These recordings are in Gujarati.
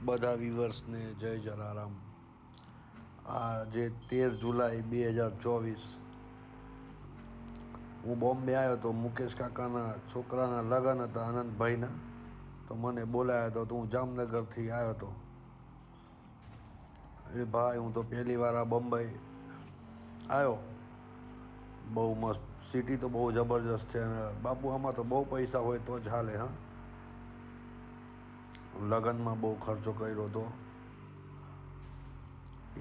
બધા વ્યુઅર્સને જય જલારામ. આજે 13 જુલાઈ 2024 હું બોમ્બે આવ્યો તો મુકેશ કાકાના છોકરાના લગ્ન હતા આનંદભાઈના, તો મને બોલાયો હતો. તો હું જામનગરથી આવ્યો હતો. એ ભાઈ, હું તો પહેલી વાર આ બોમ્બે આવ્યો. બહુ મસ્ત સિટી તો બહુ જબરજસ્ત છે. બાપુ આમાં તો બહુ પૈસા હોય તો જ હાલે. હા, લગ્નમાં બહુ ખર્ચો કર્યો હતો.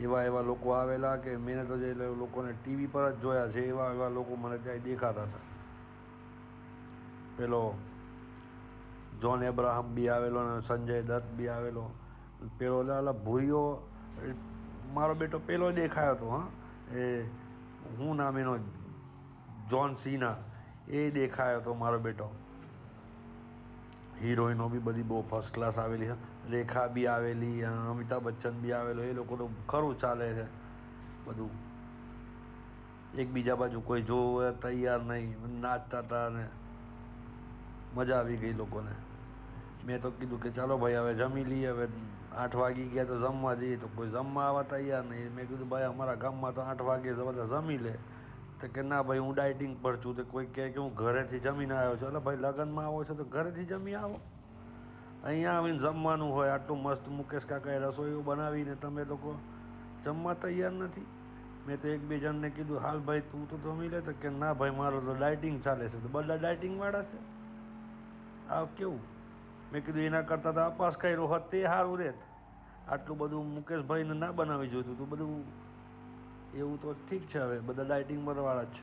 એવા એવા લોકો આવેલા કે મેં તો જે લોકોને ટીવી પર જ જોયા છે, એવા એવા લોકો મને ત્યાં દેખાતા હતા. પેલો જોન એબ્રાહમ બી આવેલો ને સંજય દત્ત બી આવેલો. પેલો ભૂરીઓ મારો બેટો પેલો દેખાયો હતો. હા, એ હું નામ એનો, જોન સીના, એ દેખાયો હતો મારો બેટો. હિરોઈનો બી બધી બહુ ફર્સ્ટ ક્લાસ આવેલી છે. રેખા બી આવેલી, અમિતાભ બચ્ચન બી આવેલો. એ લોકોનું ખરું ચાલે છે બધું. એકબીજા બાજુ કોઈ જોવા તૈયાર નહીં, નાચતા હતા ને મજા આવી ગઈ લોકોને. મેં તો કીધું કે ચાલો ભાઈ હવે જમી લઈએ. હવે 8 વાગી ગયા તો જમવા જઈએ. તો કોઈ જમવા આવવા તૈયાર નહીં. મેં કીધું ભાઈ અમારા ગામમાં તો 8 વાગે બધા જમી લે. તો કે ના ભાઈ, હું ડાયટિંગ પર છું. તો કોઈ કહે કે હું ઘરેથી જમીને આવ્યો છું. એટલે ભાઈ, લગ્નમાં આવો છો તો ઘરેથી જમી આવો. અહીંયા આવીને જમવાનું હોય. આટલું મસ્ત મુકેશ કાકાએ રસોઈઓ બનાવીને તમે લોકો જમવા તૈયાર નથી. મેં તો એક બે જણને કીધું હાલ ભાઈ તું તો જમી લે. તો કે ના ભાઈ, મારું તો ડાયટિંગ ચાલે છે. તો બધા ડાયટિંગવાળા છે. આ કેવું? મેં કીધું એના કરતાં તો અપાસ કર્યો હોત તે સારું રહેત. આટલું બધું મુકેશભાઈને ના બનાવી જોઈતું હતું બધું. એવું તો ઠીક છે, હવે બધા ડાયટિંગ વાળા જ છે.